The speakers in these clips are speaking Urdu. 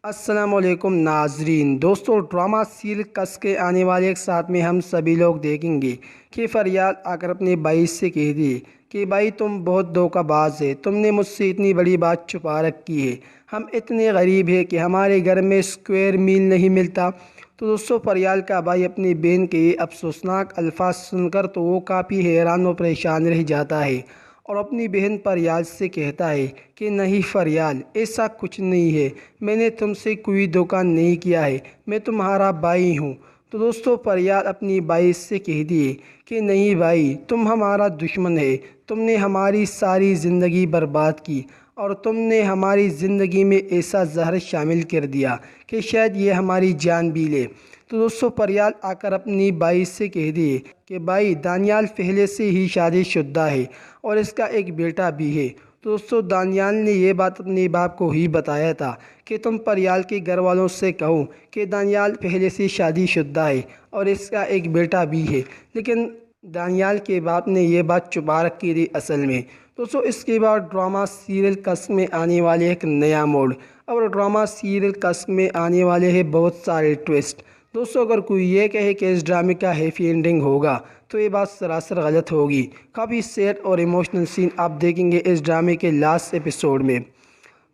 السلام علیکم ناظرین دوستو، ڈرامہ سیریل کس کے آنے والے ایک ساتھ میں ہم سبھی لوگ دیکھیں گے کہ فریال آ کر اپنے بھائی سے کہہ دی کہ بھائی تم بہت دھوکہ باز ہے، تم نے مجھ سے اتنی بڑی بات چھپا رکھی ہے، ہم اتنے غریب ہیں کہ ہمارے گھر میں اسکوائر میل نہیں ملتا۔ تو دوستو، فریال کا بھائی اپنی بہن کے یہ افسوسناک الفاظ سن کر تو وہ کافی حیران و پریشان رہ جاتا ہے اور اپنی بہن فریال سے کہتا ہے کہ نہیں فریال، ایسا کچھ نہیں ہے، میں نے تم سے کوئی دھوکہ نہیں کیا ہے، میں تمہارا بھائی ہوں۔ تو دوستو، فریال اپنی بھائی سے کہتی ہے کہ نہیں بھائی، تم ہمارا دشمن ہے، تم نے ہماری ساری زندگی برباد کی اور تم نے ہماری زندگی میں ایسا زہر شامل کر دیا کہ شاید یہ ہماری جان بھی لے۔ تو دوستو، فریال آ کر اپنی بھائی سے کہتی ہے کہ بھائی، دانیال پہلے سے ہی شادی شدہ ہے اور اس کا ایک بیٹا بھی ہے۔ تو دوستو، دانیال نے یہ بات اپنے باپ کو ہی بتایا تھا کہ تم فریال کے گھر والوں سے کہو کہ دانیال پہلے سے شادی شدہ ہے اور اس کا ایک بیٹا بھی ہے، لیکن دانیال کے باپ نے یہ بات چھپا رکھی تھی اصل میں۔ دوستو، اس کے بعد ڈرامہ سیریل کس میں آنے والے ایک نیا موڑ اور ڈرامہ سیریل کس میں آنے والے ہیں بہت سارے ٹویسٹ۔ دوستو، اگر کوئی یہ کہے کہ اس ڈرامے کا ہیپی اینڈنگ ہوگا تو یہ بات سراسر غلط ہوگی۔ کافی سیڈ اور ایموشنل سین آپ دیکھیں گے اس ڈرامے کے لاسٹ ایپیسوڈ میں۔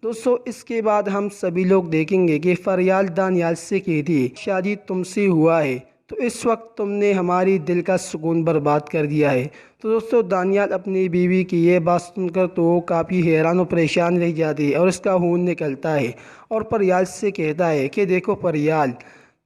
دوستو، اس کے بعد ہم سبھی لوگ دیکھیں گے کہ فریال دانیال سے کہتی ہے شادی تم سے ہوا ہے تو اس وقت تم نے ہماری دل کا سکون برباد کر دیا ہے۔ تو دوستو، دانیال اپنی بیوی کی یہ بات سن کر تو وہ کافی حیران و پریشان رہ جاتی ہے اور اس کا خون نکلتا ہے اور فریال سے کہتا ہے کہ دیکھو فریال،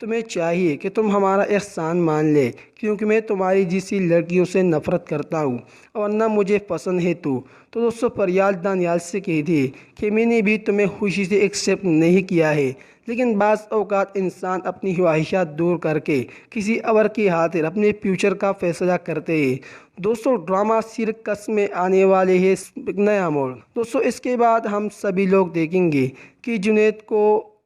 تمہیں چاہیے کہ تم ہمارا احسان مان لے، کیونکہ میں تمہاری جیسی لڑکیوں سے نفرت کرتا ہوں اور نہ مجھے پسند ہے تو دوستو، فریال دانیال سے کہتی ہے کہ میں نے بھی تمہیں خوشی سے ایکسیپٹ نہیں کیا ہے، لیکن بعض اوقات انسان اپنی خواہشات دور کر کے کسی اور کی خاطر اپنے فیوچر کا فیصلہ کرتے ہیں۔ دوستو، ڈرامہ سیریل کس میں آنے والے ہے ایک نیا موڑ۔ دوستو، اس کے بعد ہم سبھی لوگ دیکھیں گے کہ جنید کو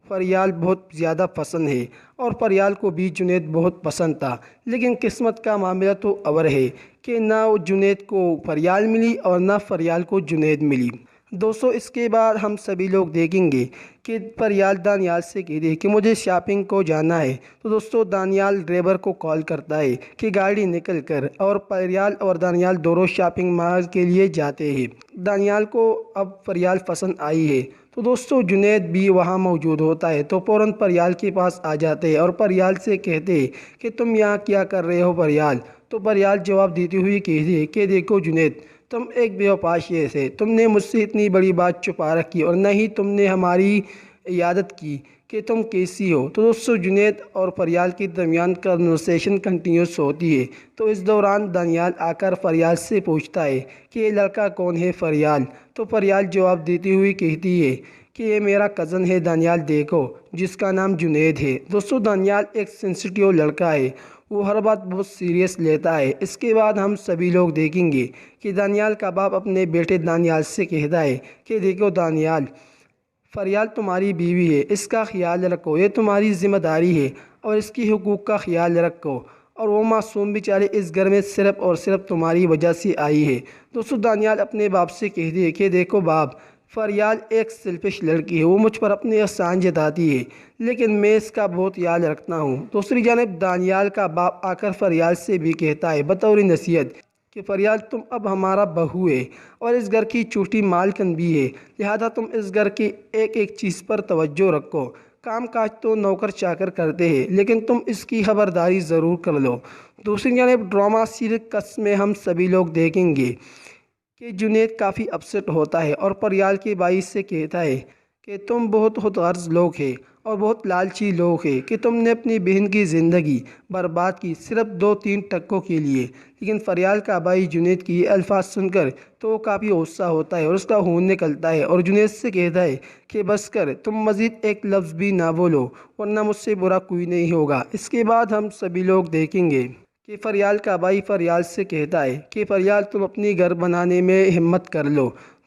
فریال بہت زیادہ پسند ہے اور فریال کو بھی جنید بہت پسند تھا، لیکن قسمت کا معاملہ تو اور ہے کہ نہ جنید کو فریال ملی اور نہ فریال کو جنید ملی۔ دوستو، اس کے بعد ہم سبھی لوگ دیکھیں گے کہ فریال دانیال سے کہتی ہے کہ مجھے شاپنگ کو جانا ہے۔ تو دوستو، دانیال ڈرائیور کو کال کرتا ہے کہ گاڑی نکل کر، اور فریال اور دانیال دونوں شاپنگ مال کے لیے جاتے ہیں۔ دانیال کو اب فریال پسند آئی ہے تو دوستو، جنید بھی وہاں موجود ہوتا ہے تو فوراً فریال کے پاس آ جاتے ہیں اور فریال سے کہتے ہیں کہ تم یہاں کیا کر رہے ہو فریال؟ تو فریال جواب دیتی ہوئی کہتی ہے کہ دیکھو جنید، تم ایک بے وفا شخص ہے، تم نے مجھ سے اتنی بڑی بات چھپا رکھی اور نہ ہی تم نے ہماری عیادت کی کہ تم کیسی ہو۔ تو دوستو، جنید اور فریال کے درمیان کنورسیشن کنٹینیوس ہوتی ہے تو اس دوران دانیال آ کر فریال سے پوچھتا ہے کہ یہ لڑکا کون ہے فریال؟ تو فریال جواب دیتی ہوئی کہتی ہے کہ یہ میرا کزن ہے دانیال، دیکھو، جس کا نام جنید ہے۔ دوستو، دانیال ایک سینسٹیو لڑکا ہے، وہ ہر بات بہت سیریس لیتا ہے۔ اس کے بعد ہم سبھی لوگ دیکھیں گے کہ دانیال کا باپ اپنے بیٹے دانیال سے کہتا ہے کہ دیکھو دانیال، فریال تمہاری بیوی ہے، اس کا خیال رکھو، یہ تمہاری ذمہ داری ہے اور اس کی حقوق کا خیال رکھو، اور وہ معصوم بیچارے اس گھر میں صرف اور صرف تمہاری وجہ سے آئی ہے۔ دوستو، دانیال اپنے باپ سے کہتی ہے کہ دیکھو باپ، فریال ایک سیلفش لڑکی ہے، وہ مجھ پر اپنے احسان جتاتی ہے، لیکن میں اس کا بہت خیال رکھتا ہوں۔ دوسری جانب دانیال کا باپ آ کر فریال سے بھی کہتا ہے بطور نصیحت کہ فریال، تم اب ہمارا بہو ہے اور اس گھر کی چھوٹی مالکن بھی ہے، لہذا تم اس گھر کی ایک ایک چیز پر توجہ رکھو۔ کام کاج تو نوکر چاکر کرتے ہیں، لیکن تم اس کی خبرداری ضرور کر لو۔ دوسری جانب ڈرامہ سیریل کس میں ہم سبھی لوگ دیکھیں گے کہ جنید کافی اپسٹ ہوتا ہے اور فریال کے بھائی سے کہتا ہے کہ تم بہت خود غرض لوگ ہیں اور بہت لالچی لوگ ہیں کہ تم نے اپنی بہن کی زندگی برباد کی صرف 2-3 ٹکوں کے لیے۔ لیکن فریال کا بھائی جنید کی یہ الفاظ سن کر تو وہ کافی غصہ ہوتا ہے اور اس کا خون نکلتا ہے اور جنید سے کہتا ہے کہ بس کر، تم مزید ایک لفظ بھی نہ بولو ورنہ مجھ سے برا کوئی نہیں ہوگا۔ اس کے بعد ہم سبھی لوگ دیکھیں گے کہ فریال کا بھائی فریال سے کہتا ہے کہ فریال، تم اپنی گھر بنانے میں ہمت کر لو۔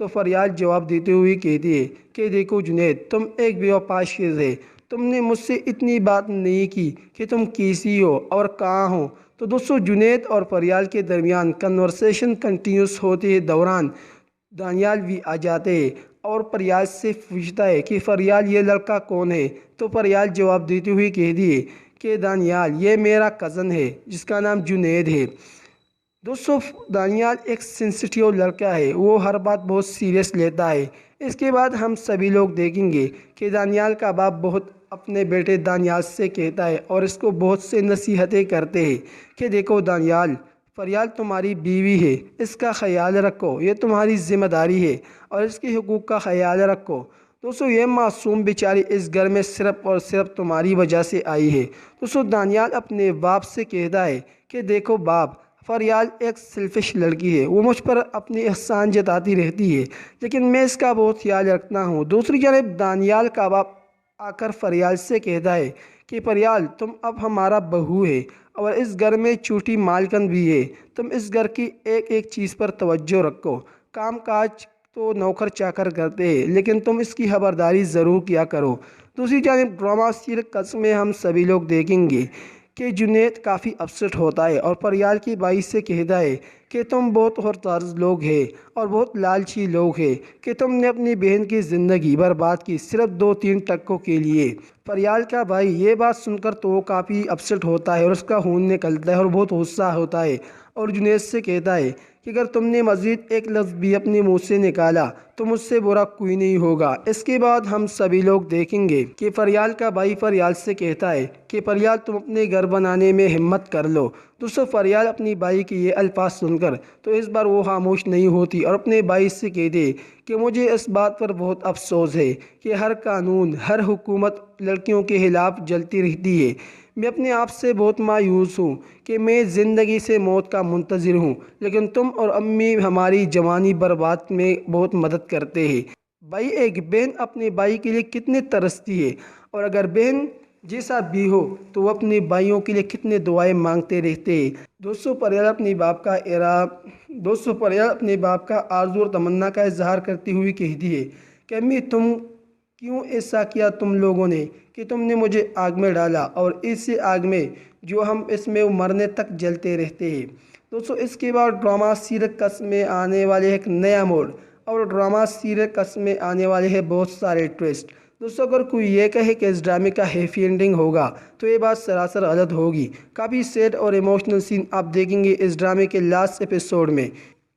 تو فریال جواب دیتے ہوئے کہتی ہے کہ دیکھو جنید، تم ایک بے وفا شخص ہے، تم نے مجھ سے اتنی بات نہیں کی کہ تم کیسی ہو اور کہاں ہو۔ تو دوستو جنید اور فریال کے درمیان کنورسیشن کنٹینیوس ہوتے دوران دانیال بھی آ جاتے ہیں اور فریال سے پوچھتا ہے کہ فریال یہ لڑکا کون ہے؟ تو فریال جواب دیتے ہوئے کہتی ہے کہ دانیال یہ میرا کزن ہے جس کا نام جنید ہے۔ دوستو دانیال ایک سینسٹیو لڑکا ہے، وہ ہر بات بہت سیریس لیتا ہے۔ اس کے بعد ہم سبھی لوگ دیکھیں گے کہ دانیال کا باپ بہت اپنے بیٹے دانیال سے کہتا ہے اور اس کو بہت سے نصیحتیں کرتے ہیں کہ دیکھو دانیال، فریال تمہاری بیوی ہے، اس کا خیال رکھو، یہ تمہاری ذمہ داری ہے اور اس کے حقوق کا خیال رکھو۔ دوستو یہ معصوم بیچاری اس گھر میں صرف اور صرف تمہاری وجہ سے آئی ہے۔ دوستو دانیال اپنے باپ سے کہتا ہے کہ دیکھو باپ، فریال ایک سیلفش لڑکی ہے، وہ مجھ پر اپنی احسان جتاتی رہتی ہے، لیکن میں اس کا بہت خیال رکھتا ہوں۔ دوسری جانب دانیال کا باپ آ کر فریال سے کہتا ہے کہ فریال تم اب ہمارا بہو ہے اور اس گھر میں چھوٹی مالکن بھی ہے، تم اس گھر کی ایک ایک چیز پر توجہ رکھو، کام کاج تو نوکر چاکر کرتے ہیں لیکن تم اس کی خبرداری ضرور کیا کرو۔ دوسری جانب ڈرامہ سیریل کس میں ہم سبھی لوگ دیکھیں گے کہ جنید کافی اپسٹ ہوتا ہے اور فریال کی بائی سے کہتا ہے کہ تم بہت غرض لوگ ہیں اور بہت لالچی لوگ ہیں کہ تم نے اپنی بہن کی زندگی برباد کی صرف 2-3 ٹکوں کے لیے۔ فریال کا بھائی یہ بات سن کر تو وہ کافی اپسٹ ہوتا ہے اور اس کا خون نکلتا ہے اور بہت غصہ ہوتا ہے اور جنید سے کہتا ہے کہ اگر تم نے مزید ایک لفظ بھی اپنے منہ سے نکالا تو مجھ سے برا کوئی نہیں ہوگا۔ اس کے بعد ہم سبھی لوگ دیکھیں گے کہ فریال کا بھائی فریال سے کہتا ہے کہ فریال تم اپنے گھر بنانے میں ہمت کر لو۔ دوستو فریال اپنی بھائی کے یہ الفاظ سن کر تو اس بار وہ خاموش نہیں ہوتی اور اپنے بھائی سے کہتے کہ مجھے اس بات پر بہت افسوس ہے کہ ہر قانون، ہر حکومت لڑکیوں کے خلاف جلتی رہتی ہے۔ میں اپنے آپ سے بہت مایوس ہوں کہ میں زندگی سے موت کا منتظر ہوں، لیکن تم اور امی ہماری جوانی برباد میں بہت مدد کرتے ہیں۔ بھائی ایک بہن اپنے بھائی کے لیے کتنے ترستی ہے اور اگر بہن جیسا بھی ہو تو وہ اپنے بھائیوں کے لیے کتنے دعائیں مانگتے رہتے ہیں۔ دوستو فریال اپنے باپ کا آرزو اور تمنا کا اظہار کرتی ہوئی کہتی ہے کہ امی تم کیوں ایسا کیا تم لوگوں نے کہ تم نے مجھے آگ میں ڈالا اور اسی آگ میں جو ہم اس میں مرنے تک جلتے رہتے ہیں۔ دوستو اس کے بعد ڈرامہ سیریل کس میں آنے والے ایک نیا موڑ اور ڈرامہ سیریل کس میں آنے والے ہیں بہت سارے ٹویسٹ۔ دوستو اگر کوئی یہ کہے کہ اس ڈرامے کا ہیپی اینڈنگ ہوگا تو یہ بات سراسر غلط ہوگی۔ کافی سیڈ اور ایموشنل سین آپ دیکھیں گے اس ڈرامے کے لاسٹ ایپیسوڈ میں،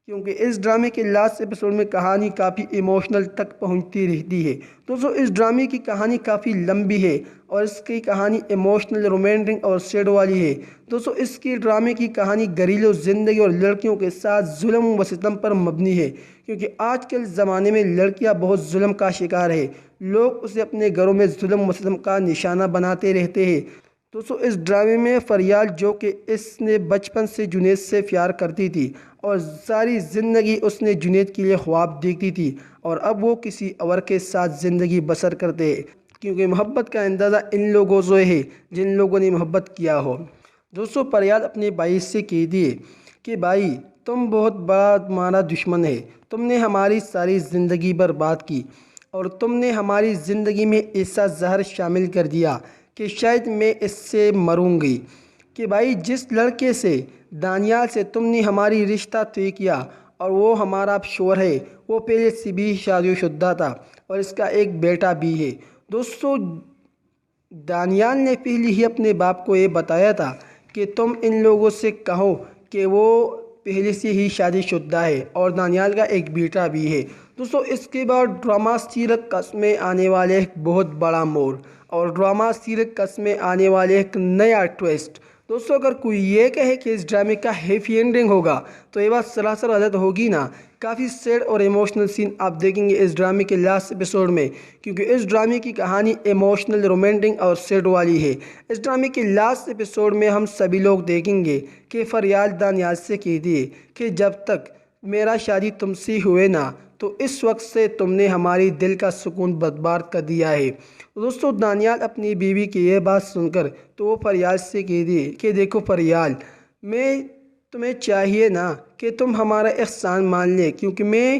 کیونکہ اس ڈرامے کے لاسٹ ایپیسوڈ میں کہانی کافی ایموشنل تک پہنچتی رہتی ہے۔ دوستو اس ڈرامے کی کہانی کافی لمبی ہے اور اس کی کہانی ایموشنل، رومانٹک اور سیڈ والی ہے۔ دوستو اس کی ڈرامے کی کہانی گھریلو زندگی اور لڑکیوں کے ساتھ ظلم و ستم پر مبنی ہے، کیونکہ آج کل زمانے میں لڑکیاں بہت ظلم کا شکار ہے، لوگ اسے اپنے گھروں میں ظلم و ستم کا نشانہ بناتے رہتے ہیں۔ دوستو اس ڈرامے میں فریال جو کہ اس نے بچپن سے جنید سے پیار کرتی تھی اور ساری زندگی اس نے جنید کے لیے خواب دیکھتی تھی اور اب وہ کسی اور کے ساتھ زندگی بسر کرتے ہیں، کیونکہ محبت کا اندازہ ان لوگوں سے ہے جن لوگوں نے محبت کیا ہو۔ دوستو فریال اپنے بھائی سے کہتی ہے کہ بھائی تم بہت بڑا تمہارا دشمن ہے، تم نے ہماری ساری زندگی برباد کی اور تم نے ہماری زندگی میں ایسا زہر شامل کر دیا کہ شاید میں اس سے مروں گی۔ کہ بھائی جس لڑکے سے، دانیال سے تم نے ہماری رشتہ طے کیا اور وہ ہمارا شوہر ہے، وہ پہلے سے بھی شادی شدہ تھا اور اس کا ایک بیٹا بھی ہے۔ دوستو دانیال نے پہلے ہی اپنے باپ کو یہ بتایا تھا کہ تم ان لوگوں سے کہو کہ وہ پہلے سے ہی شادی شدہ ہے اور دانیال کا ایک بیٹا بھی ہے۔ دوستو اس کے بعد ڈرامہ سیریل کس میں آنے والے ایک بہت بڑا موڑ اور ڈرامہ سیریل کس میں آنے والے ایک نیا ٹویسٹ۔ دوستو اگر کوئی یہ کہے کہ اس ڈرامے کا ہیپی اینڈنگ ہوگا تو یہ بات سراسر غلط ہوگی نا۔ کافی سیڈ اور ایموشنل سین آپ دیکھیں گے اس ڈرامے کے لاسٹ ایپیسوڈ میں، کیونکہ اس ڈرامے کی کہانی ایموشنل، رومانٹک اور سیڈ والی ہے۔ اس ڈرامے کے لاسٹ ایپیسوڈ میں ہم سبھی لوگ دیکھیں گے کہ فریال دانیال سے کہتی ہے کہ جب تک میرا شادی تم سے ہوئے نا تو اس وقت سے تم نے ہماری دل کا سکون برباد کر دیا ہے۔ دوستو دانیال اپنی بیوی کی یہ بات سن کر تو وہ فریال سے کہتی ہے کہ دیکھو فریال، تمہیں چاہیے نا کہ تم ہمارا احسان مان لے، کیونکہ میں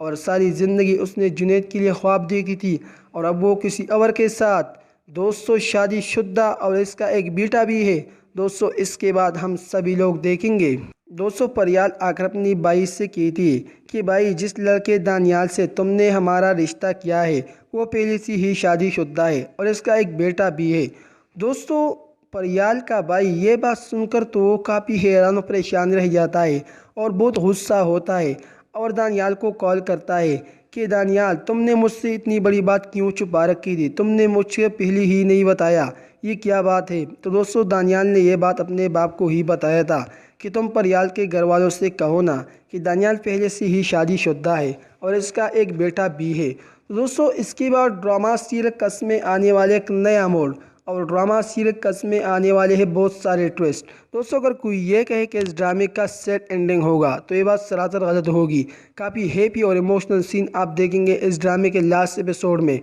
اور ساری زندگی اس نے جنید کے لیے خواب دیکھی تھی، اور اب وہ کسی اور کے ساتھ دوستوں شادی شدہ، اور اس کا ایک بیٹا بھی ہے۔ دوستوں اس کے بعد ہم سبھی لوگ دیکھیں گے۔ دوستوں پریال آ کر اپنی بائی سے کہتی ہے کہ بھائی، جس لڑکے دانیال سے تم نے ہمارا رشتہ کیا ہے وہ پہلے سے ہی شادی شدہ ہے اور اس کا ایک بیٹا بھی ہے۔ دوستوں پریال کا بھائی یہ بات سن کر تو وہ کافی حیران و پریشان رہ جاتا ہے اور بہت غصہ ہوتا ہے، اور دانیال کو کال کرتا ہے کہ دانیال، تم نے مجھ سے اتنی بڑی بات کیوں چھپا رکھی تھی؟ تم نے مجھ سے پہلے ہی نہیں بتایا، یہ کیا بات ہے؟ تو دوستوں دانیال نے یہ بات اپنے باپ کو ہی بتایا تھا کہ تم پریال کے گھر والوں سے کہو نا کہ دانیال پہلے سے ہی شادی شدہ ہے اور اس کا ایک بیٹا بھی ہے۔ تو دوستوں اس کے بعد ڈرامہ سیریل کس میں آنے والے ایک نیا موڑ، اور ڈرامہ سیریل کس میں آنے والے ہیں بہت سارے ٹویسٹ۔ دوستوں اگر کوئی یہ کہے کہ اس ڈرامے کا سیٹ اینڈنگ ہوگا تو یہ بات سراسر غلط ہوگی۔ کافی ہیپی اور ایموشنل سین آپ دیکھیں گے اس ڈرامے کے لاسٹ ایپیسوڈ میں۔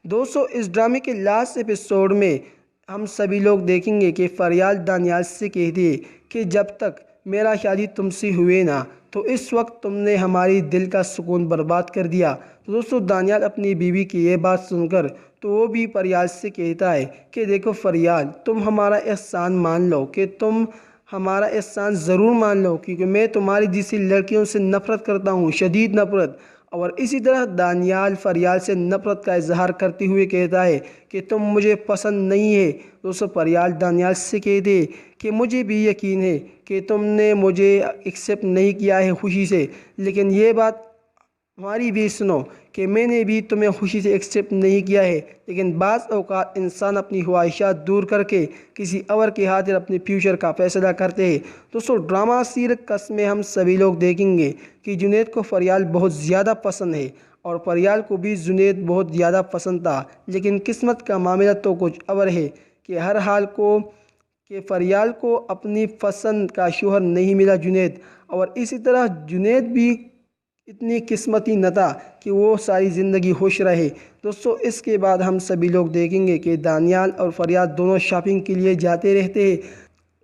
دوستوں اس ڈرامے کے لاسٹ ایپیسوڈ میں ہم سبھی لوگ دیکھیں گے کہ فریال دانیال سے کہتی ہے کہ جب تک میرا شادی تم سے ہوئے نا تو اس وقت تم نے ہماری دل کا سکون برباد کر دیا۔ تو دوستوں دانیال اپنی بیوی کی یہ بات سن کر تو وہ بھی فریال سے کہتا ہے کہ دیکھو فریال، تم ہمارا احسان مان لو، کہ تم ہمارا احسان ضرور مان لو، کیونکہ میں تمہاری جیسی لڑکیوں سے نفرت کرتا ہوں، شدید نفرت۔ اور اسی طرح دانیال فریال سے نفرت کا اظہار کرتے ہوئے کہتا ہے کہ تم مجھے پسند نہیں ہے۔ دوستوں فریال دانیال سے کہتے ہیں کہ مجھے بھی یقین ہے کہ تم نے مجھے ایکسیپٹ نہیں کیا ہے خوشی سے، لیکن یہ بات ہماری بھی سنو کہ میں نے بھی تمہیں خوشی سے ایکسیپٹ نہیں کیا ہے، لیکن بعض اوقات انسان اپنی خواہشات دور کر کے کسی اور کے خاطر اپنے فیوچر کا فیصلہ کرتے ہیں۔ دوستوں ڈرامہ سیریل کس میں ہم سبھی لوگ دیکھیں گے کہ جنید کو فریال بہت زیادہ پسند ہے اور فریال کو بھی جنید بہت زیادہ پسند تھا، لیکن قسمت کا معاملہ تو کچھ اور ہے کہ ہر حال کو کہ فریال کو اپنی پسند کا شوہر نہیں ملا جنید، اور اسی طرح جنید بھی اتنی قسمتی نہ تھا کہ وہ ساری زندگی خوش رہے۔ دوستوں اس کے بعد ہم سبھی لوگ دیکھیں گے کہ دانیال اور فریال دونوں شاپنگ کے لیے جاتے رہتے ہیں۔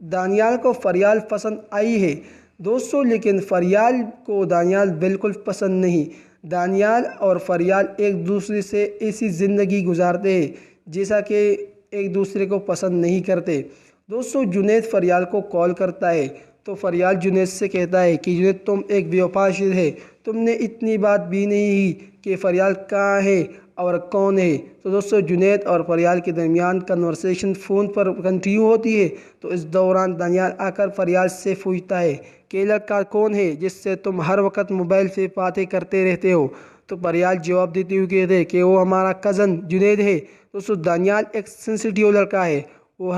دانیال کو فریال پسند آئی ہے دوستوں، لیکن فریال کو دانیال بالکل پسند نہیں۔ دانیال اور فریال ایک دوسرے سے ایسی زندگی گزارتے ہیں جیسا کہ ایک دوسرے کو پسند نہیں کرتے۔ دوستوں جنید فریال کو کال کرتا ہے تو فریال جنید سے کہتا ہے کہ جنید تم ایک بے وفا شخص ہے، تم نے اتنی بات بھی نہیں کی کہ فریال کہاں ہے اور کون ہے۔ تو دوستوں جنید اور فریال کے درمیان کنورسیشن فون پر کنٹینیو ہوتی ہے، تو اس دوران دانیال آ کر فریال سے پوچھتا ہے کہ لڑکا کون ہے جس سے تم ہر وقت موبائل سے باتیں کرتے رہتے ہو؟ تو فریال جواب دیتے ہوئے کہتے ہیں کہ وہ ہمارا کزن جنید ہے۔ دوستوں دانیال ایک سینسیٹیو لڑکا ہے، وہ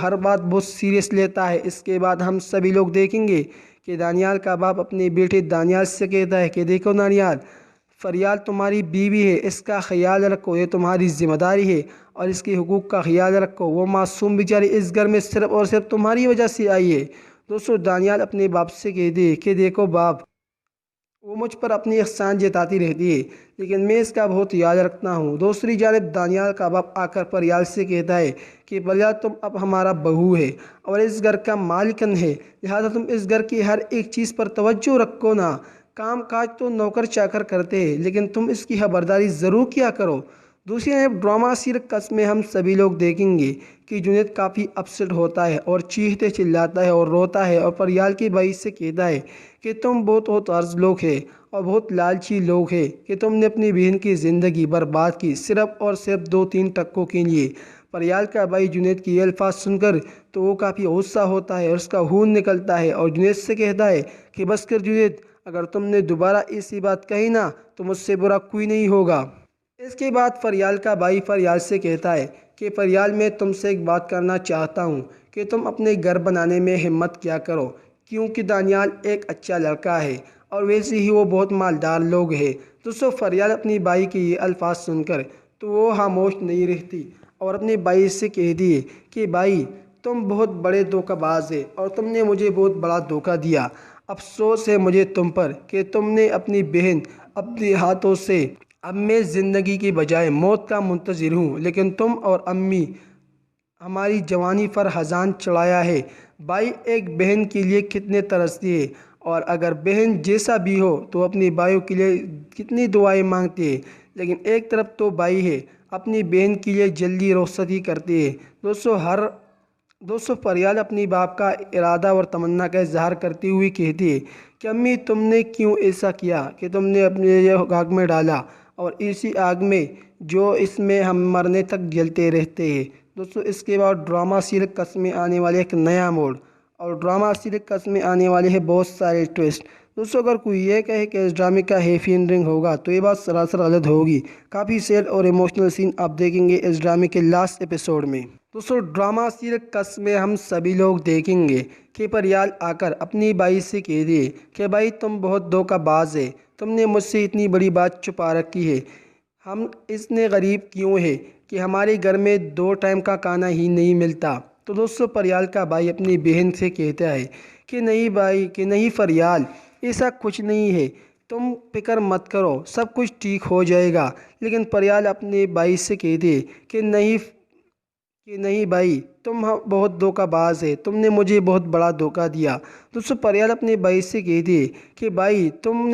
ہر بات بہت سیریس لیتا ہے۔ اس کے بعد ہم سبھی لوگ دیکھیں گے کہ دانیال کا باپ اپنے بیٹے دانیال سے کہتا ہے کہ دیکھو دانیال، فریال تمہاری بیوی ہے، اس کا خیال رکھو، یہ تمہاری ذمہ داری ہے، اور اس کے حقوق کا خیال رکھو۔ وہ معصوم بیچاری اس گھر میں صرف اور صرف تمہاری وجہ سے آئی ہے۔ دوستوں دانیال اپنے باپ سے کہتے ہیں کہ دیکھو باپ، وہ مجھ پر اپنی احسان جتاتی رہتی ہے، لیکن میں اس کا بہت یاد رکھتا ہوں۔ دوسری جانب دانیال کا باپ آ کر فریال سے کہتا ہے کہ فریال تم اب ہمارا بہو ہے اور اس گھر کا مالکن ہے، لہذا تم اس گھر کی ہر ایک چیز پر توجہ رکھو نا۔ کام کاج تو نوکر چاکر کرتے ہیں، لیکن تم اس کی خبرداری ضرور کیا کرو۔ دوسری جانب ڈرامہ سیریل کس میں ہم سبھی لوگ دیکھیں گے کہ جنید کافی اپسیٹ ہوتا ہے اور چیختے چلاتا ہے اور روتا ہے، اور فریال کے بھائی سے کہتا ہے کہ تم بہت عرض لوگ ہیں اور بہت لالچی لوگ ہیں کہ تم نے اپنی بہن کی زندگی برباد کی صرف اور صرف 2-3 ٹکوں کے لیے۔ فریال کا بھائی جنید کی یہ الفاظ سن کر تو وہ کافی غصہ ہوتا ہے اور اس کا خون نکلتا ہے، اور جنید سے کہتا ہے کہ بس کر جنید، اگر تم نے دوبارہ ایسی بات کہی نا تو مجھ سے برا کوئی نہیں ہوگا۔ اس کے بعد فریال کا بھائی فریال سے کہتا ہے کہ فریال میں تم سے ایک بات کرنا چاہتا ہوں کہ تم اپنے گھر بنانے میں ہمت کیا کرو، کیونکہ دانیال ایک اچھا لڑکا ہے اور ویسے ہی وہ بہت مالدار لوگ ہیں۔ دوستوں فریال اپنی بھائی کے یہ الفاظ سن کر تو وہ خاموش نہیں رہتی اور اپنے بھائی سے کہتی ہے کہ بھائی تم بہت بڑے دھوکہ باز ہے اور تم نے مجھے بہت بڑا دھوکہ دیا۔ افسوس ہے مجھے تم پر کہ تم نے اپنی بہن اپنے ہاتھوں سے، اب میں زندگی کی بجائے موت کا منتظر ہوں، لیکن تم اور امی ہماری جوانی پر خزان چڑھایا ہے۔ بھائی ایک بہن کے لیے کتنے ترستی ہے اور اگر بہن جیسا بھی ہو تو اپنی بھائیوں کے لیے کتنی دعائیں مانگتی ہے، لیکن ایک طرف تو بھائی ہے اپنی بہن کے لیے جلدی رخصتی کرتے ہیں۔ دوستو پریال اپنی باپ کا ارادہ اور تمنا کا اظہار کرتے ہوئے کہتی ہے کہ امی تم نے کیوں ایسا کیا کہ تم نے اپنے یہ آگ میں ڈالا، اور اسی آگ میں جو اس میں ہم مرنے تک جلتے رہتے ہیں۔ دوستو اس کے بعد ڈرامہ سیریل قص میں آنے والے ایک نیا موڑ، اور ڈرامہ سیریل قص میں آنے والے ہیں بہت سارے ٹویسٹ۔ دوستو اگر کوئی یہ کہے کہ اس ڈرامے کا ہیپی اینڈنگ ہوگا تو یہ بات سراسر غلط ہوگی۔ کافی سیڈ اور ایموشنل سین آپ دیکھیں گے اس ڈرامے کے لاسٹ ایپیسوڈ میں۔ دوستو ڈرامہ سیریل قص میں ہم سبھی لوگ دیکھیں گے کہ پریال آ کر اپنی بھائی سے کہتی ہے کہ بھائی تم بہت دھوکہ باز ہے، تم نے مجھ سے اتنی بڑی بات چھپا رکھی ہے، ہم اتنے غریب کیوں ہے کہ ہمارے گھر میں 2 ٹائم کا کھانا ہی نہیں ملتا۔ تو دوستو پریال کا بھائی اپنی بہن سے کہتا ہے کہ نہیں بھائی، کہ نہیں پریال، ایسا کچھ نہیں ہے، تم فکر مت کرو، سب کچھ ٹھیک ہو جائے گا۔ لیکن پریال اپنے بھائی سے کہتی ہے کہ نہیں بھائی، تم بہت دھوکہ باز ہے، تم نے مجھے بہت بڑا دھوکہ دیا۔ دوستو پریال اپنے بھائی سے کہتی ہے کہ بھائی تم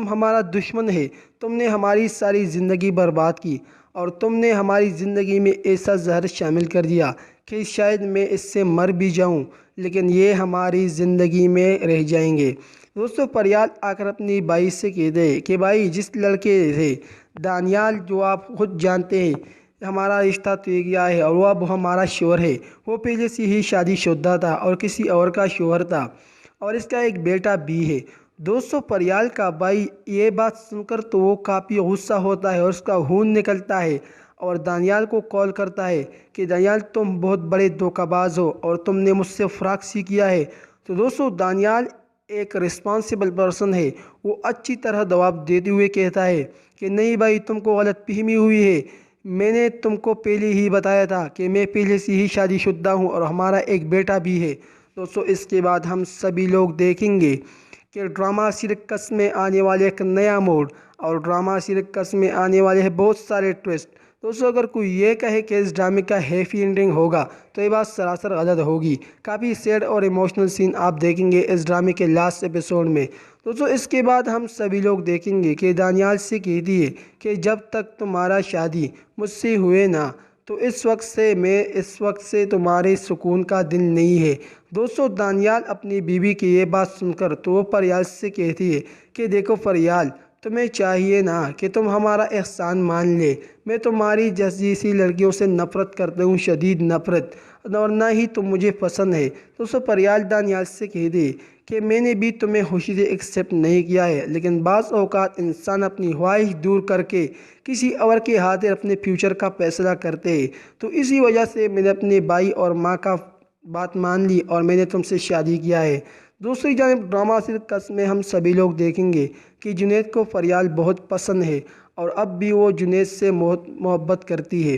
ہمارا دشمن ہے، تم نے ہماری ساری زندگی برباد کی، اور تم نے ہماری زندگی میں ایسا زہر شامل کر دیا کہ شاید میں اس سے مر بھی جاؤں لیکن یہ ہماری زندگی میں رہ جائیں گے۔ دوستو پریال آ کر اپنی بھائی سے کہتے ہیں کہ بھائی جس لڑکے سے دانیال، جو آپ خود جانتے ہیں ہمارا رشتہ طے کیا ہے اور وہ اب ہمارا شوہر ہے، وہ پہلے سے ہی شادی شدہ تھا اور کسی اور کا شوہر تھا، اور اس کا ایک بیٹا بھی ہے۔ دوستو پریال کا بھائی یہ بات سن کر تو وہ کافی غصہ ہوتا ہے اور اس کا خون نکلتا ہے، اور دانیال کو کال کرتا ہے کہ دانیال تم بہت بڑے دھوکہ باز ہو اور تم نے مجھ سے فراق سی کیا ہے۔ تو دوستو دانیال ایک رسپانسیبل پرسن ہے، وہ اچھی طرح جواب دیتے ہوئے کہتا ہے کہ نہیں بھائی، تم کو غلط فہمی ہوئی ہے، میں نے تم کو پہلے ہی بتایا تھا کہ میں پہلے سے ہی شادی شدہ ہوں اور ہمارا ایک بیٹا بھی ہے۔ دوستو اس کے بعد ہم سبھی لوگ دیکھیں گے کہ ڈرامہ سیریل قص میں آنے والے ایک نیا موڑ، اور ڈرامہ سیریل قص میں آنے والے ہیں بہت سارے ٹویسٹ۔ دوستو اگر کوئی یہ کہے کہ اس ڈرامے کا ہیپی اینڈنگ ہوگا تو یہ بات سراسر غلط ہوگی۔ کافی سیڈ اور ایموشنل سین آپ دیکھیں گے اس ڈرامے کے لاسٹ ایپیسوڈ میں۔ دوستو اس کے بعد ہم سبھی لوگ دیکھیں گے کہ دانیال سے کہتی ہے کہ جب تک تمہارا شادی مجھ سے ہوئے نا تو اس وقت سے تمہارے سکون کا دل نہیں ہے۔ دوستو دانیال اپنی بیوی کی یہ بات سن کر تو وہ پریال سے کہتی ہے کہ دیکھو پریال، تمہیں چاہیے نا کہ تم ہمارا احسان مان لے، میں تمہاری جیسی لڑکیوں سے نفرت کرتا ہوں، شدید نفرت، اور نہ ہی تم مجھے پسند ہے۔ دوستو پریال دانیال سے کہتی ہے کہ میں نے بھی تمہیں خوشی سے ایکسیپٹ نہیں کیا ہے، لیکن بعض اوقات انسان اپنی خواہش دور کر کے کسی اور کے ہاتھ اپنے فیوچر کا فیصلہ کرتے ہیں، تو اسی وجہ سے میں نے اپنے بھائی اور ماں کا بات مان لی اور میں نے تم سے شادی کیا ہے۔ دوسری جانب ڈرامہ سیریل قص میں ہم سبھی لوگ دیکھیں گے کہ جنید کو پریال بہت پسند ہے اور اب بھی وہ جنید سے محبت کرتی ہے،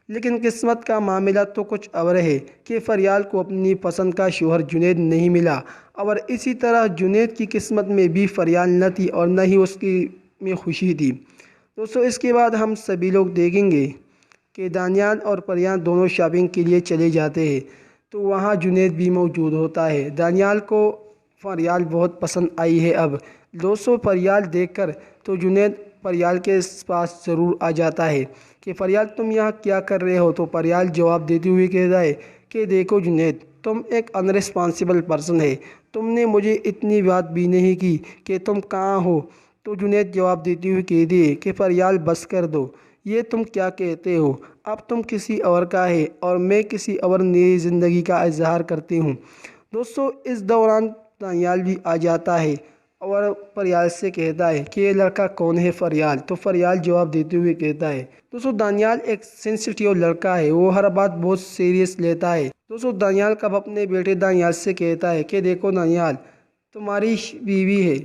لیکن قسمت کا معاملہ تو کچھ اور ہے کہ پریال کو اپنی پسند کا شوہر جنید نہیں ملا، اور اسی طرح جنید کی قسمت میں بھی پریال نہ تھی اور نہ ہی اس کی میں خوشی تھی۔ دوستو اس کے بعد ہم سبھی لوگ دیکھیں گے کہ دانیال اور پریال دونوں شاپنگ کے لیے چلے جاتے ہیں، تو وہاں جنید بھی موجود ہوتا ہے۔ دانیال کو پریال بہت پسند آئی ہے اب۔ دوستو پریال دیکھ کر تو جنید پریال کے پاس ضرور آ جاتا ہے کہ پریال تم یہاں کیا کر رہے ہو؟ تو پریال جواب دیتے ہوئے کہتا ہے کہ دیکھو جنید، تم ایک انریسپانسیبل پرسن ہے، تم نے مجھے اتنی بات بھی نہیں کی کہ تم کہاں ہو۔ تو جنید جواب دیتے ہوئے کہتی ہے کہ پریال بس کر دو، یہ تم کیا کہتے ہو؟ اب تم کسی اور کا ہے اور میں کسی اور نئی زندگی کا اظہار کرتی ہوں۔ دوستو اس دوران دانیال بھی آ جاتا ہے اور پریال سے کہتا ہے کہ یہ لڑکا کون ہے پریال؟ تو پریال جواب دیتے ہوئے کہتا ہے دوستو دانیال ایک سینسٹیو لڑکا ہے، وہ ہر بات بہت سیریس لیتا ہے۔ دوستو دانیال کب اپنے بیٹے دانیال سے کہتا ہے کہ دیکھو دانیال، تمہاری بیوی ہے،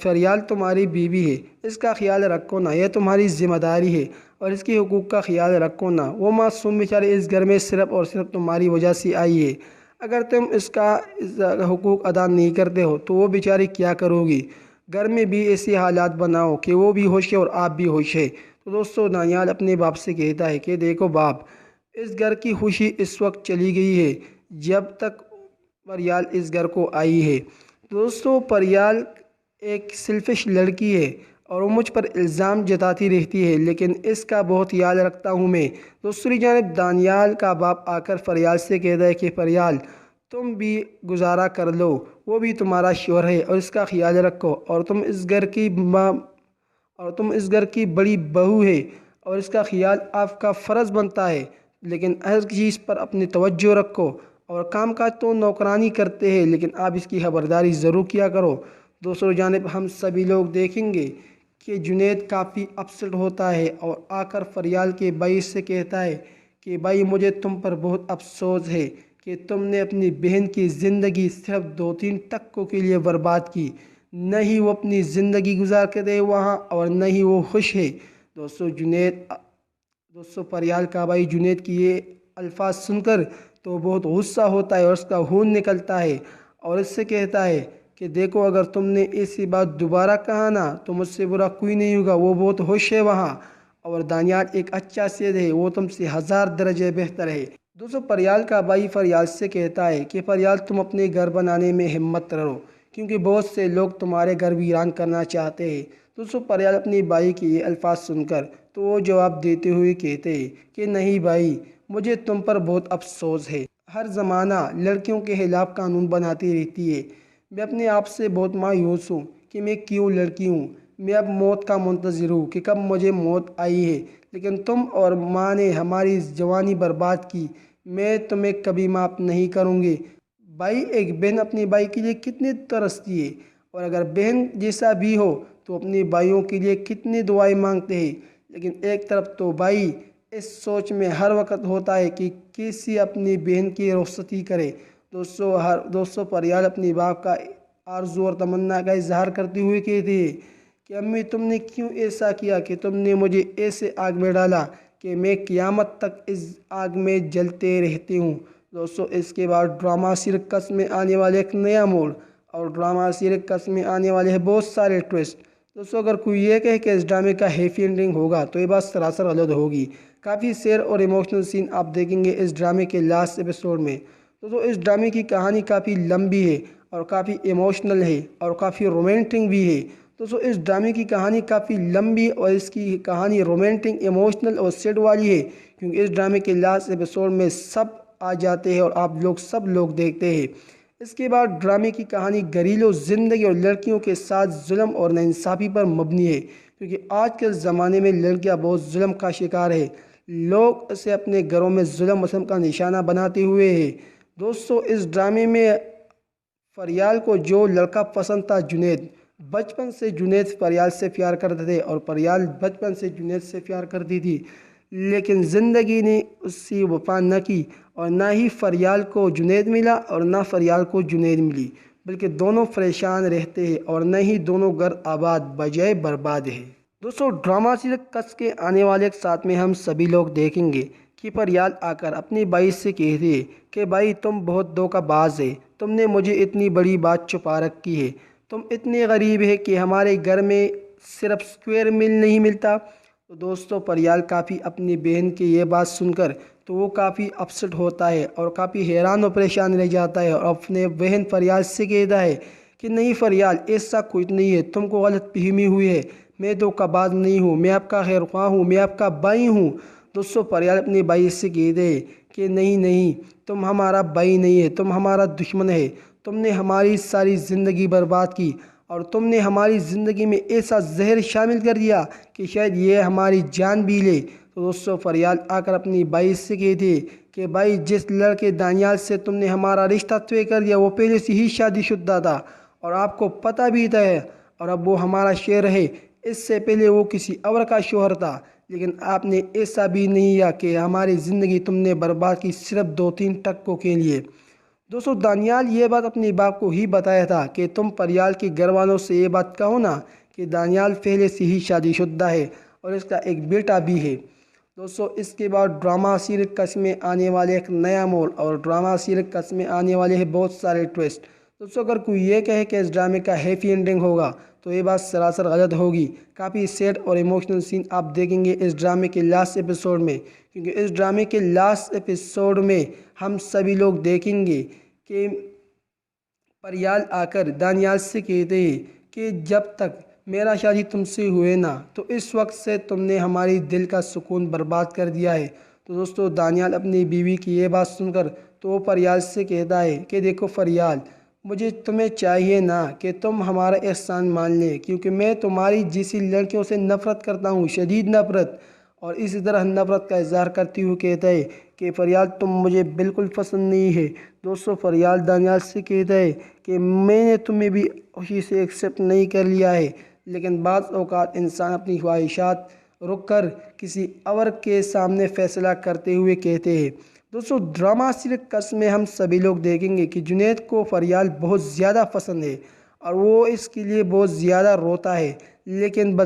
پریال تمہاری بیوی ہے، اس کا خیال رکھو نا، یہ تمہاری ذمہ داری ہے اور اس کے حقوق کا خیال رکھو نا، وہ معصوم بیچارے اس گھر میں صرف اور صرف تمہاری وجہ سے آئی ہے، اگر تم اس کا حقوق ادا نہیں کرتے ہو تو وہ بیچاری کیا کرو گی؟ گھر میں بھی ایسے حالات بناؤ کہ وہ بھی خوش ہے اور آپ بھی خوش ہے۔ تو دوستو دانیال اپنے باپ سے کہتا ہے کہ دیکھو باپ، اس گھر کی خوشی اس وقت چلی گئی ہے جب تک پریال اس گھر کو آئی ہے۔ دوستو پریال ایک سیلفش لڑکی ہے اور وہ مجھ پر الزام جتاتی رہتی ہے، لیکن اس کا بہت خیال رکھتا ہوں میں۔ دوسری جانب دانیال کا باپ آ کر پریال سے کہتا ہے کہ پریال تم بھی گزارا کر لو، وہ بھی تمہارا شوہر ہے اور اس کا خیال رکھو، اور تم اس گھر کی بڑی بہو ہے اور اس کا خیال آپ کا فرض بنتا ہے، لیکن ہر چیز پر اپنی توجہ رکھو، اور کام کاج تو نوکرانی کرتے ہیں لیکن آپ اس کی خبرداری ضرور کیا کرو۔ دوسری جانب ہم سبھی لوگ دیکھیں گے کہ جنید کافی اپسٹ ہوتا ہے اور آ کر پریال کے بھائی سے کہتا ہے کہ بھائی مجھے تم پر بہت افسوس ہے کہ تم نے اپنی بہن کی زندگی صرف 2-3 ٹکوں کے لیے برباد کی، نہ ہی وہ اپنی زندگی گزارتے وہاں اور نہ ہی وہ خوش ہے۔ دوستو پریال کا بھائی جنید کی یہ الفاظ سن کر تو بہت غصہ ہوتا ہے اور اس کا خون نکلتا ہے اور اس سے کہتا ہے کہ دیکھو اگر تم نے ایسی بات دوبارہ کہا نا تو مجھ سے برا کوئی نہیں ہوگا، وہ بہت خوش ہے وہاں، اور دانیال ایک اچھا سید ہے، وہ تم سے 1000 درجے بہتر ہے۔ دوستو پریال کا بھائی پریال سے کہتا ہے کہ پریال تم اپنے گھر بنانے میں ہمت کرو، کیونکہ بہت سے لوگ تمہارے گھر ویران کرنا چاہتے ہیں۔ دوستو پریال اپنے بھائی کے یہ الفاظ سن کر تو وہ جواب دیتے ہوئے کہتے ہیں کہ نہیں بھائی، مجھے تم پر بہت افسوس ہے۔ ہر زمانہ لڑکیوں کے خلاف قانون بناتی رہتی ہے۔ میں اپنے آپ سے بہت مایوس ہوں کہ میں کیوں لڑکی ہوں۔ میں اب موت کا منتظر ہوں کہ کب مجھے موت آئی ہے، لیکن تم اور ماں نے ہماری جوانی برباد کی، میں تمہیں کبھی معاف نہیں کروں گی۔ بھائی ایک بہن اپنے بھائی کے لیے کتنی ترستی ہے، اور اگر بہن جیسا بھی ہو تو اپنے بھائیوں کے لیے کتنی دعائیں مانگتے ہیں، لیکن ایک طرف تو بھائی اس سوچ میں ہر وقت ہوتا ہے کہ کیسی اپنی بہن کی رخصتی کرے۔ دوستو پریال اپنی باپ کا آرزو اور تمنا کا اظہار کرتے ہوئے کہتی ہے کہ امی تم نے کیوں ایسا کیا کہ تم نے مجھے ایسے آگ میں ڈالا کہ میں قیامت تک اس آگ میں جلتے رہتی ہوں۔ دوستو اس کے بعد ڈرامہ سرکس میں آنے والے ایک نیا موڑ، اور ڈرامہ سرکس میں آنے والے ہیں بہت سارے ٹویسٹ۔ دوستو اگر کوئی یہ کہے کہ اس ڈرامے کا ہیپی اینڈنگ ہوگا تو یہ بات سراسر غلط ہوگی۔ کافی سیر اور ایموشنل سین آپ دیکھیں گے اس ڈرامے کے لاسٹ ایپیسوڈ میں۔ دوستو اس ڈرامے کی کہانی کافی لمبی ہے اور کافی ایموشنل ہے اور کافی رومانٹک بھی ہے۔ دوستو اس ڈرامے کی کہانی کافی لمبی اور اس کی کہانی رومانٹک، ایموشنل اور سیڈ والی ہے، کیونکہ اس ڈرامے کے لاسٹ ایپیسوڈ میں سب آ جاتے ہیں اور آپ سب لوگ دیکھتے ہیں۔ اس کے بعد ڈرامے کی کہانی گھریلو زندگی اور لڑکیوں کے ساتھ ظلم اور ناانصافی پر مبنی ہے، کیونکہ آج کے زمانے میں لڑکیاں بہت ظلم کا شکار ہے، لوگ اسے اپنے گھروں میں ظلم وسلم کا نشانہ بناتے ہوئے ہیں۔ دوستو اس ڈرامے میں پریال کو جو لڑکا پسند تھا جنید، بچپن سے جنید پریال سے پیار کرتے تھے اور پریال بچپن سے جنید سے پیار کرتی تھی، لیکن زندگی نے اس سے وفا نہ کی، اور نہ ہی پریال کو جنید ملا اور نہ پریال کو جنید ملی، بلکہ دونوں پریشان رہتے ہیں اور نہ ہی دونوں گھر آباد بجائے برباد ہے۔ دوستو ڈرامہ سرکس کے آنے والے ایک ساتھ میں ہم سبھی لوگ دیکھیں گے کہ پریال آ کر اپنے بھائی سے کہتی ہے کہ بھائی تم بہت دھوکہ باز ہے، تم نے مجھے اتنی بڑی بات چھپا رکھی ہے، تم اتنے غریب ہے کہ ہمارے گھر میں صرف اسکوائر میل نہیں ملتا۔ تو دوستو پریال کافی اپنی بہن کی یہ بات سن کر تو وہ کافی اپسٹ ہوتا ہے اور کافی حیران و پریشان رہ جاتا ہے، اور اپنے بہن پریال سے کہتا ہے کہ نہیں پریال ایسا کچھ نہیں ہے، تم کو غلط فہمی ہوئی ہے، میں دھوکہ باز نہیں ہوں، میں آپ کا خیر خواہ ہوں، میں آپ کا بھائی ہوں۔ دوستو پریال اپنے بھائی سے کہتے ہیں کہ نہیں تم ہمارا بھائی نہیں ہے، تم ہمارا دشمن ہے، تم نے ہماری ساری زندگی برباد کی، اور تم نے ہماری زندگی میں ایسا زہر شامل کر دیا کہ شاید یہ ہماری جان بھی لے۔ تو دوستو پریال آ کر اپنی بھائی سے کہتے ہیں کہ بھائی جس لڑکے دانیال سے تم نے ہمارا رشتہ طے کر دیا وہ پہلے سے ہی شادی شدہ تھا، اور آپ کو پتہ بھی تھا، اور اب وہ ہمارا شوہر ہے، اس سے پہلے وہ کسی اور کا شوہر تھا، لیکن آپ نے ایسا بھی نہیں کیا کہ ہماری زندگی تم نے برباد کی صرف 2-3 ٹکوں کے لیے۔ دوستو دانیال یہ بات اپنے باپ کو ہی بتایا تھا کہ تم پریال کے گھر والوں سے یہ بات کہو نا کہ دانیال پہلے سے ہی شادی شدہ ہے اور اس کا ایک بیٹا بھی ہے۔ دوستو اس کے بعد ڈرامہ سرکس میں آنے والے ایک نیا موڑ، اور ڈرامہ سرکس میں آنے والے ہیں بہت سارے ٹویسٹ۔ دوستو اگر کوئی یہ کہے کہ اس ڈرامے کا ہیپی اینڈنگ ہوگا تو یہ بات سراسر غلط ہوگی۔ کافی سیڈ اور ایموشنل سین آپ دیکھیں گے اس ڈرامے کے لاسٹ ایپیسوڈ میں، کیونکہ اس ڈرامے کے لاسٹ ایپیسوڈ میں ہم سبھی لوگ دیکھیں گے کہ فریال آ کر دانیال سے کہتے ہیں کہ جب تک میرا شادی تم سے ہوئے نا تو اس وقت سے تم نے ہماری دل کا سکون برباد کر دیا ہے۔ تو دوستو دانیال اپنی بیوی کی یہ بات سن کر تو وہ فریال سے کہتا ہے کہ دیکھو فریال، مجھے تمہیں چاہیے نا کہ تم ہمارا احسان مان لیں، کیونکہ میں تمہاری جیسی لڑکیوں سے نفرت کرتا ہوں، شدید نفرت۔ اور اسی طرح نفرت کا اظہار کرتے ہوئے کہتا ہے کہ فریال تم مجھے بالکل پسند نہیں ہے۔ دوستو فریال دانیال سے کہتا ہے کہ میں نے تمہیں بھی خوشی سے ایکسیپٹ نہیں کر لیا ہے، لیکن بعض اوقات انسان اپنی خواہشات رک کر کسی اور کے سامنے فیصلہ کرتے ہوئے کہتے ہیں۔ دوستو ڈرامہ سیریز کس میں ہم سبھی لوگ دیکھیں گے کہ جنید کو فریال بہت زیادہ پسند ہے اور وہ اس کے لیے بہت زیادہ روتا ہے، لیکن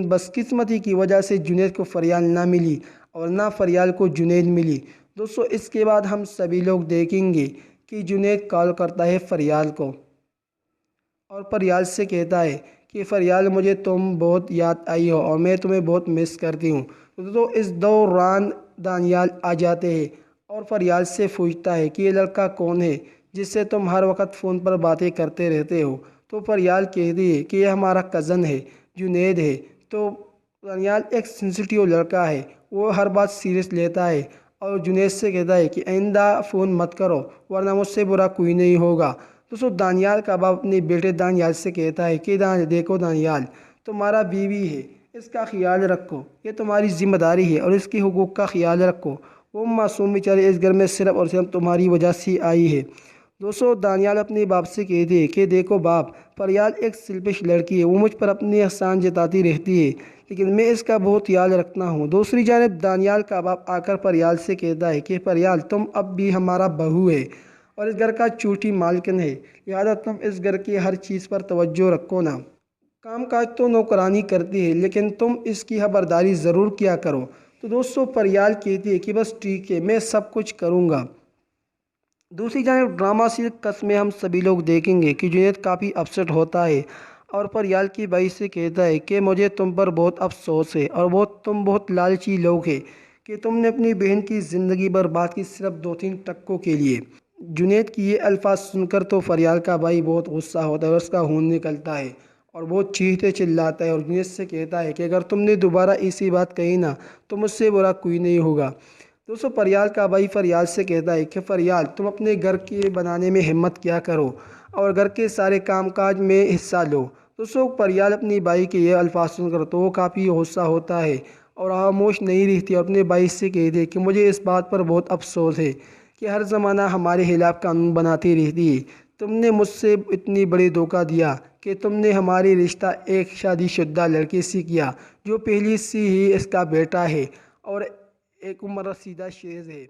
بدقسمتی کی وجہ سے جنید کو فریال نہ ملی اور نہ فریال کو جنید ملی۔ دوستو اس کے بعد ہم سبھی لوگ دیکھیں گے کہ جنید کال کرتا ہے فریال کو اور فریال سے کہتا ہے کہ فریال مجھے تم بہت یاد آئی ہو اور میں تمہیں بہت مس کرتی ہوں۔ تو اس دوران دانیال آ جاتے ہیں اور فریال سے پوچھتا ہے کہ یہ لڑکا کون ہے جس سے تم ہر وقت فون پر باتیں کرتے رہتے ہو؟ تو فریال کہتی ہے کہ یہ ہمارا کزن ہے، جنید ہے۔ تو دانیال ایک سینسٹیو لڑکا ہے، وہ ہر بات سیریس لیتا ہے اور جنید سے کہتا ہے کہ آئندہ فون مت کرو ورنہ مجھ سے برا کوئی نہیں ہوگا۔ دوستو دانیال کا باپ اپنے بیٹے دانیال سے کہتا ہے کہ دیکھو دانیال، تمہارا بیوی ہے، اس کا خیال رکھو، یہ تمہاری ذمہ داری ہے اور اس کی حقوق کا خیال رکھو۔ وہ معصوم بیچاری اس گھر میں صرف اور صرف تمہاری وجہ سے آئی ہے۔ دوستو دانیال اپنے باپ سے کہتے ہیں کہ دیکھو باپ، فریال ایک سیلفش لڑکی ہے، وہ مجھ پر اپنی احسان جتاتی رہتی ہے، لیکن میں اس کا بہت خیال رکھتا ہوں۔ دوسری جانب دانیال کا باپ آ کر فریال سے کہتا ہے کہ فریال تم اب بھی ہمارا بہو ہے اور اس گھر کا جھوٹی مالکن ہے، لہٰذا تم اس گھر کی ہر چیز پر توجہ رکھو نا۔ کام کاج تو نوکرانی کرتی ہے لیکن تم اس کی خبرداری ضرور کیا کرو۔ تو دوستو فریال کہتی ہے کہ بس ٹھیک ہے، میں سب کچھ کروں گا۔ دوسری جانب ڈرامہ سیریز کس میں ہم سبھی لوگ دیکھیں گے کہ جنید کافی اپسیٹ ہوتا ہے اور فریال کی بھائی سے کہتا ہے کہ مجھے تم پر بہت افسوس ہے اور تم بہت لالچی لوگ ہیں کہ تم نے اپنی بہن کی زندگی برباد کی صرف 2-3 ٹکوں کے لیے۔ جنید کی یہ الفاظ سن کر تو فریال کا بھائی بہت غصہ ہوتا ہے اور اس کا خون نکلتا ہے اور بہت چیختے چلاتا ہے اور جنید سے کہتا ہے کہ اگر تم نے دوبارہ ایسی بات کہی نا تو مجھ سے برا کوئی نہیں ہوگا۔ دوستو فریال کا بھائی فریال سے کہتا ہے کہ فریال تم اپنے گھر کے بنانے میں ہمت کیا کرو اور گھر کے سارے کام کاج میں حصہ لو۔ دوستو فریال اپنی بھائی کے یہ الفاظ سن کر تو وہ کافی غصہ ہوتا ہے اور خاموش نہیں رہتی اور اپنے بھائی سے کہتے ہیں کہ مجھے اس بات پر بہت افسوس ہے کہ ہر زمانہ ہمارے خلاف قانون بناتی رہتی ہے۔ تم نے مجھ سے اتنی بڑی دھوکہ دیا کہ تم نے ہماری رشتہ ایک شادی شدہ لڑکی سے کیا جو پہلی سے ہی اس کا بیٹا ہے اور ایک عمر رسیدہ شیخ ہے۔